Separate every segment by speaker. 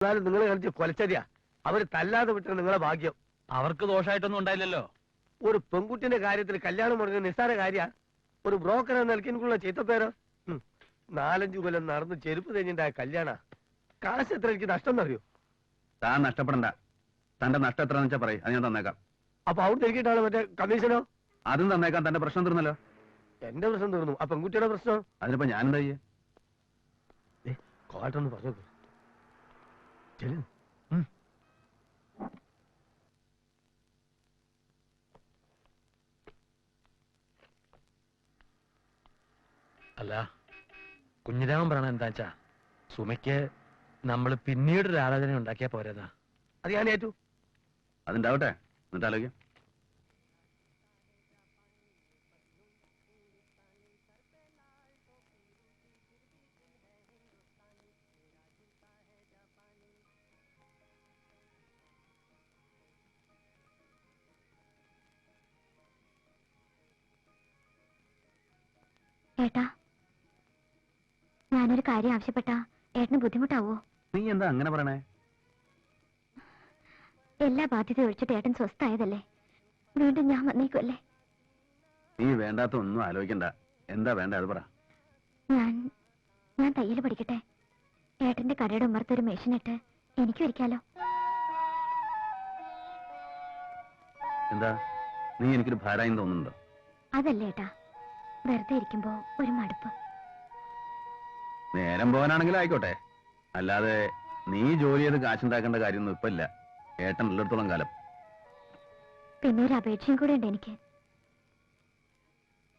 Speaker 1: എന്നാലും നിങ്ങൾ കളിച്ച് കൊലച്ചതിയാ. അവര് തല്ലാതെ വിട്ടത് നിങ്ങളെ ഭാഗ്യം.
Speaker 2: അവർക്ക് ദോഷമായിട്ടൊന്നും ഉണ്ടായില്ലല്ലോ.
Speaker 1: ഒരു പെൺകുട്ടിന്റെ കാര്യത്തിൽ കല്യാണം മുടങ്ങുന്ന നിസ്സാര കാര്യ. ഒരു ബ്രോക്കർ എന്ന നിൽക്കുള്ള ചീത്തപ്പേരോ. 4-5 കൊല്ലം നടന്ന് ചെരുപ്പ് തെഞ്ഞിണ്ടായ കല്യാണ. കാശ് എത്ര എനിക്ക് നഷ്ടം എന്നറിയോ?
Speaker 3: താൻ നഷ്ടപ്പെടണ്ട. തന്റെ നഷ്ടം എത്രയാണെന്ന് വെച്ചാൽ പറയും, അത് ഞാൻ തന്നേക്കാം.
Speaker 1: അപ്പൊ അവിടെ തിരിക്കിട്ടാണ് മറ്റേ കമ്മീഷനോ?
Speaker 3: അതും തന്നേക്കാം. തന്റെ പ്രശ്നം തീർന്നല്ലോ.
Speaker 1: എന്റെ പ്രശ്നം തീർന്നു. ആ പെൺകുട്ടിയുടെ പ്രശ്നം
Speaker 3: അതിനിപ്പോ ഞാനെന്താ ചെയ്യേ?
Speaker 1: കോട്ടൊന്ന് പറഞ്ഞു.
Speaker 2: അല്ല, കുഞ്ഞിരാമൻ പറയണ എന്താ വെച്ചാ സുമയ്ക്ക് നമ്മൾ പിന്നീടൊരു ആലോചന ഉണ്ടാക്കിയാ പോരതാ.
Speaker 1: അത് ഞാൻ ഏറ്റു.
Speaker 3: അതുണ്ടാവട്ടെ, എന്നിട്ട് ആലോചിക്കാം.
Speaker 4: ഏട്ടാ, ഞാനൊരു കാര്യം ആവശ്യപ്പെട്ടാ ഏട്ടന് ബുദ്ധിമുട്ടാവോ?
Speaker 3: നീ എന്താ അങ്ങനെ പറയണേ?
Speaker 4: എല്ലാ ബാധ്യത ഒഴിച്ചിട്ട് ഏട്ടൻ സ്വസ്ഥായതല്ലേ, വീണ്ടും ഞാൻ വന്നേക്കുമല്ലേ.
Speaker 3: നീ വേണ്ടാത്ത ഒന്നും ആലോചിക്കണ്ട. എന്താ വേണ്ട അത് പറ.
Speaker 4: ഞാൻ തയ്യൽ പഠിക്കട്ടെ. ഏട്ടന്റെ കടയുടെ ഉമ്മർത്തൊരു മെഷീനിട്ട് എനിക്കും ഇരിക്കാലോ.
Speaker 3: എന്താ നീ എനിക്കൊരു ഭാരായും തോന്നുന്നുണ്ടോ?
Speaker 4: അതല്ലേ ഏട്ടാ, വെറുതെ ഇരിക്കുമ്പോ ഒരു മടുപ്പ്.
Speaker 3: നേരം പോകാനാണെങ്കിൽ ആയിക്കോട്ടെ, അല്ലാതെ നീ ജോലി ചെയ്ത് കാശുണ്ടാക്കേണ്ട കാര്യമൊന്നും ഇപ്പൊ ഇല്ല. ഏട്ടൻ ഉള്ളിടത്തോളം കാലം.
Speaker 4: പിന്നെ ഒരു അപേക്ഷയും കൂടെ ഉണ്ട് എനിക്ക്.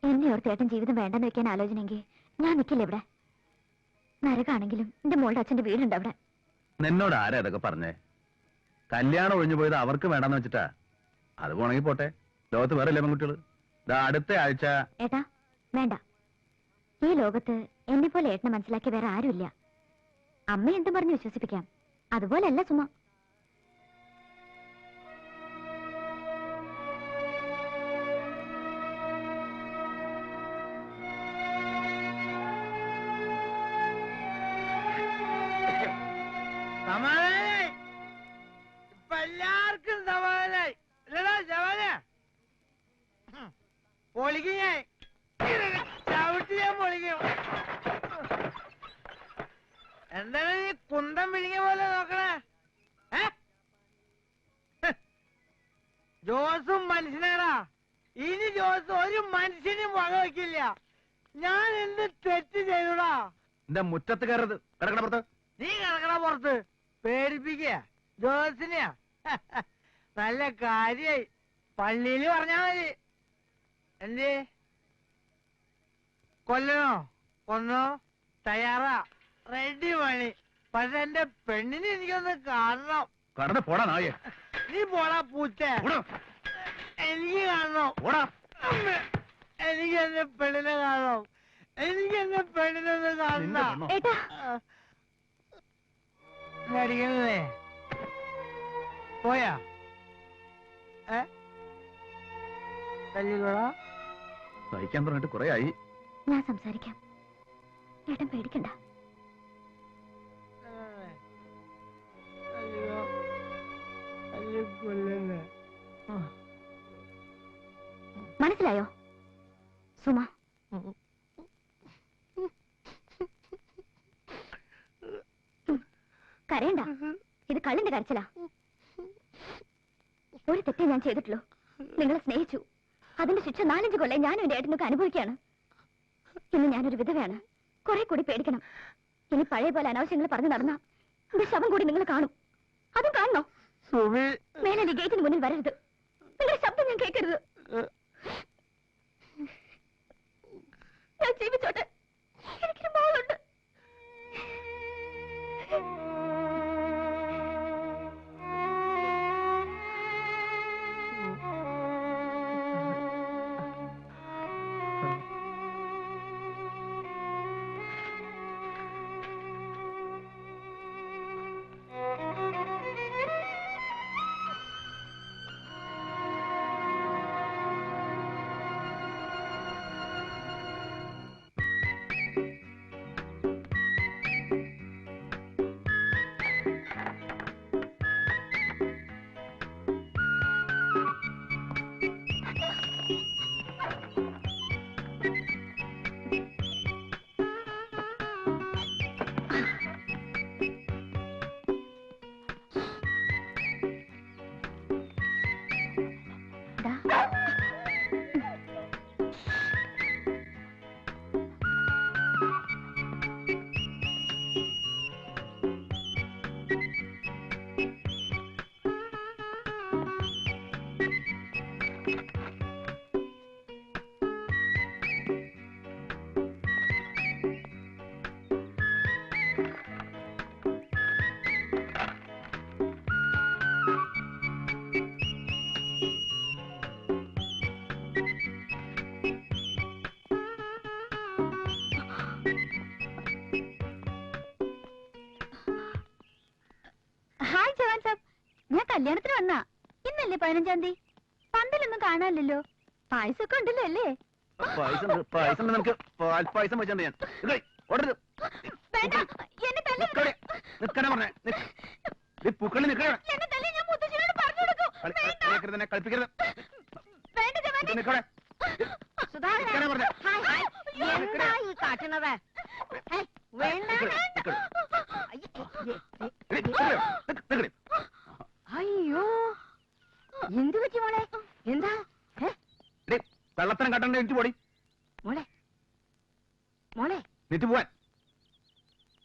Speaker 4: എന്നെ ഓർത്ത് ഏട്ടൻ ജീവിതം വേണ്ടെന്ന് വെക്കാൻ ആലോചനയെങ്കിൽ ഞാൻ നിൽക്കില്ല ഇവിടെ. നരകാണെങ്കിലും എന്റെ മോളുടെ അച്ഛന്റെ വീടുണ്ട് അവിടെ.
Speaker 3: നിന്നോട് ആരാ ഇതൊക്കെ പറഞ്ഞേ? കല്യാണം ഒഴിഞ്ഞു പോയത് അവർക്ക് വേണ്ടെന്ന് വെച്ചിട്ടാ. അത് പോണെങ്കിൽ പോട്ടെ, ലോകത്ത് വേറെ ഇല്ല പെൺകുട്ടികൾ. ഇതാ അടുത്ത ആഴ്ച.
Speaker 4: ഏട്ടാ വേണ്ട, ഈ ലോകത്ത് എന്നെ പോലെ ഏട്ടനെ മനസ്സിലാക്കിയ വേറെ ആരുമില്ല. അമ്മ എന്തും പറഞ്ഞ് വിശ്വസിപ്പിക്കാം, അതുപോലെയല്ല സുമ.
Speaker 1: ഇപ്പൊ എല്ലാവർക്കും സമാധാനായി. പൊളിക്കും ഞാൻ, ചവിട്ടി ഞാൻ പൊളിക്കും. എന്താണ് നീ കുന്തം വിഴിഞ്ഞ പോലെ നോക്കണേ? ജോസും മനുഷ്യനാടാ. ഇനി ജോസ് ഒരു മനുഷ്യനും വക വയ്ക്കില്ല. ഞാൻ എന്ത് തെറ്റ് ചെയ്തൂടാ?
Speaker 3: എന്റെ മുറ്റത്ത് കയറരുത്. കിടക്കണ പുറത്ത്.
Speaker 1: നീ കിടക്കണ പുറത്ത്. പേടിപ്പിക്കുക ജോസിനെയാ. നല്ല കാര്യായി. പള്ളിയില് പറഞ്ഞാ മതി. എന്തേ കൊല്ലണോ കൊന്നോ തയ്യാറാ, റെഡി പണി. പക്ഷെ എന്റെ പെണ്ണിനെ എനിക്കൊന്ന് കാണണം.
Speaker 3: കടന്ന് പോടാ നായേ.
Speaker 1: നീ പോടാ പൂച്ച. എനിക്ക് കാണണം. എനിക്ക് എന്റെ പെണ്ണിനെ കാണണം. എനിക്ക് എന്റെ പെണ്ണിനൊന്ന് കാണണം. അടിക്കുന്നേ പോയാ തല്ലിക്കോളാ.
Speaker 3: സഹിക്കാൻ പറഞ്ഞിട്ട് കുറെ ആയി.
Speaker 4: ഞാൻ സംസാരിക്കാം, ഏട്ടൻ പേടിക്കണ്ട. മനസ്സിലായോ സുമ? കരയണ്ട, ഇത് കള്ളിന്റെ കരച്ചിലാ. ഒരു തെറ്റേ ഞാൻ ചെയ്തിട്ടുള്ളൂ. നിങ്ങളെ സ്നേഹിച്ചു, അതിന്റെ ശിക്ഷ 4-5 കൊല്ലം ഞാനും എന്റെ ഏട്ടനൊക്കെ അനുഭവിക്കുകയാണ്. ഇന്ന് ഞാനൊരു വിധവയാണ്. കുറെ കൂടി പേടിക്കണം. ഇനി പഴയ പോലെ അനാവശ്യങ്ങൾ പറഞ്ഞു നടന്ന എന്റെ ശവം കൂടി നിങ്ങൾ കാണും. അതും കാണണോ? മേലെ ഗേറ്റിന് മുന്നിൽ വരരുത്. നിങ്ങളുടെ ശബ്ദം ഞാൻ കേൾക്കരുത്. ഞാൻ ജീവിച്ചോട്ടെ, എനിക്കൊരു മോളുണ്ട്. ഹായ് ജവാൻ സാബ്, ഞാൻ കല്യാണത്തിന് വന്നാ. ഇന്നല്ലേ 15-ാം തീയതി? പന്തലൊന്നും കാണാനില്ലല്ലോ. പായസമൊക്കെ ഉണ്ടല്ലോ അല്ലേ?
Speaker 3: പായസം നമുക്ക് പാൽപ്പായസം വെച്ചാൽ ഞാൻ ഓടരുത്.
Speaker 4: വേണ്ട, എന്നെ തല്ലി.
Speaker 3: നിക്കണ പറഞ്ഞേ, പൂക്കളി നിക്കണ.
Speaker 4: എന്നെ തല്ലി, ഞാൻ മുത്തശ്ശിയോട് പറഞ്ഞു കൊടുക്കും. വേണ്ട.
Speaker 3: കളിപ്പിക്കരുത്.
Speaker 4: വേണ്ട ജവാൻ.
Speaker 3: നിക്കണേ. നിക്കണേ പറഞ്ഞേ.
Speaker 5: എന്താ ഈ കാട്ടുന്നത്? വേണ്ട. അയ്യോ, എന്ത് പറ്റി മോളെ? എന്താ
Speaker 3: കള്ളത്തരം കട്ടണ്ട എനിക്ക് പോടി.
Speaker 5: മോളെ, മോളെ,
Speaker 3: നിറ്റ് പോവാൻ.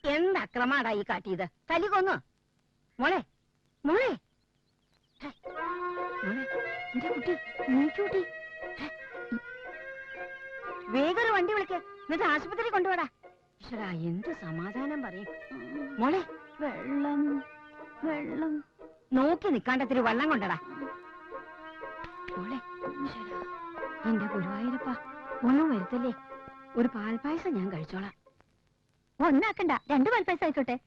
Speaker 5: എന്ത് അക്രമാടാ ഈ കാട്ടിയത്? തല്ലി കൊന്നു. മോളെ, മോളെ, മോളെ, എന്റെ കുട്ടി, നീക്കൂട്ടി. വേഗം ഒരു വണ്ടി വിളിക്ക്, എന്നിട്ട് ആശുപത്രി കൊണ്ടുപോടാ. ഈശ്വരാ, എന്ത് സമാധാനം പറയും. മോളെ,
Speaker 4: വെള്ളം വെള്ളം
Speaker 5: നോക്കി നിക്കാണ്ടത്തിരി വെള്ളം കൊണ്ടടാ. മോളെ, ഈശ്വരാ, എന്റെ ഗുരുവായൂരപ്പ, ഒന്നും വരുത്തല്ലേ. ഒരു പാൽപ്പായസം ഞാൻ കഴിച്ചോളാം.
Speaker 4: ഒന്നാക്കണ്ട, 2 പാൽപ്പായസം ആയിക്കോട്ടെ.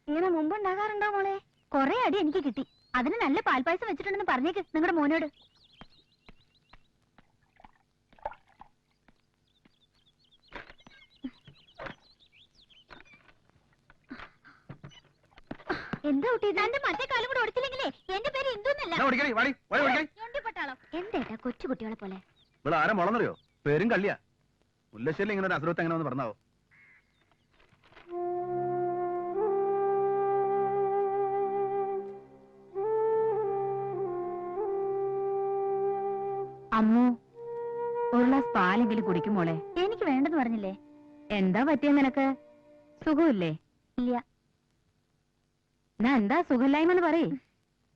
Speaker 5: ഇങ്ങനെ മുമ്പ് ഉണ്ടാകാറുണ്ടോ മോളെ?
Speaker 4: കൊറേ അടി എനിക്ക് കിട്ടി. അതിന് നല്ല പാൽപ്പായസം വെച്ചിട്ടുണ്ടെന്ന് പറഞ്ഞേക്ക് നിങ്ങളുടെ മോനോട്. എന്താ കുട്ടി, എന്റെ മറ്റേ കാലം കൂടെ ഓടിച്ചില്ലെങ്കിലേ എന്റെ പേര് ഇന്ദുന്നല്ല. എന്തേട്ടാ കൊച്ചു കുട്ടികളെ പോലെ?
Speaker 3: ഇവിടെ ആരാ മുളന്നറിയോ? പേരും കള്ളിയാ. മുല്ലശ്ശേരി ഇങ്ങനെ ഒരു അസുരത്ത് എങ്ങനെ ഒന്ന് പറഞ്ഞാവോ?
Speaker 5: അമ്മു, ഒരു ഗ്ലാസ് പാലെങ്കിലും കുടിക്കും മോളെ.
Speaker 4: എനിക്ക് വേണ്ടെന്ന് പറഞ്ഞില്ലേ?
Speaker 5: എന്താ പറ്റിയ നിനക്ക്? സുഖമില്ലേ?
Speaker 4: ഇല്ല.
Speaker 5: ഞാൻ എന്താ സുഖമില്ലായ്മെന്ന് പറയേ.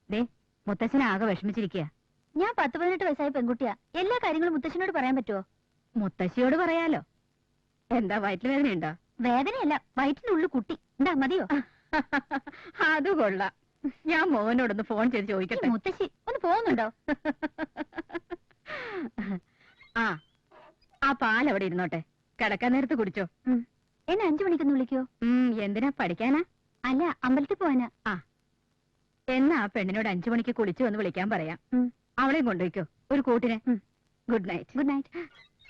Speaker 5: ദേ, മുത്തച്ഛനാകെ വിഷമിച്ചിരിക്കുക.
Speaker 4: ഞാൻ 10-18 വയസ്സായ പെൺകുട്ടിയാ. എല്ലാ കാര്യങ്ങളും മുത്തശ്ശനോട് പറയാൻ പറ്റുമോ?
Speaker 5: മുത്തശ്ശിയോട് പറയാലോ. എന്താ വയറ്റിൽ വേദനയുണ്ടോ?
Speaker 4: വേദനയല്ല, വയറ്റിനുള്ളിൽ കുട്ടി. എന്താ മതിയോ?
Speaker 5: അത് കൊള്ളാം. ഞാൻ മോനോടൊന്ന് ഫോൺ ചെയ്ത് ചോദിക്കട്ടെ.
Speaker 4: മുത്തശ്ശി ഒന്ന് പോകുന്നുണ്ടോ?
Speaker 5: ആ പാൽ അവിടെ ഇരുന്നോട്ടെ, കിടക്കാൻ നേരത്ത് കുടിച്ചോ.
Speaker 4: എന്നെ 5 മണിക്കൊന്ന് വിളിക്കോ?
Speaker 5: എന്തിനാ? പഠിക്കാനാ?
Speaker 4: അല്ല, അമ്പലത്തിൽ പോവാനാ.
Speaker 5: എന്നാ ആ പെണ്ണിനോട് 5 മണിക്ക് കുളിച്ചു വന്ന് വിളിക്കാൻ പറയാം. അവളെയും കൊണ്ടുപോയിക്കോ, ഒരു കൂട്ടിന്. Good night.
Speaker 4: Good night.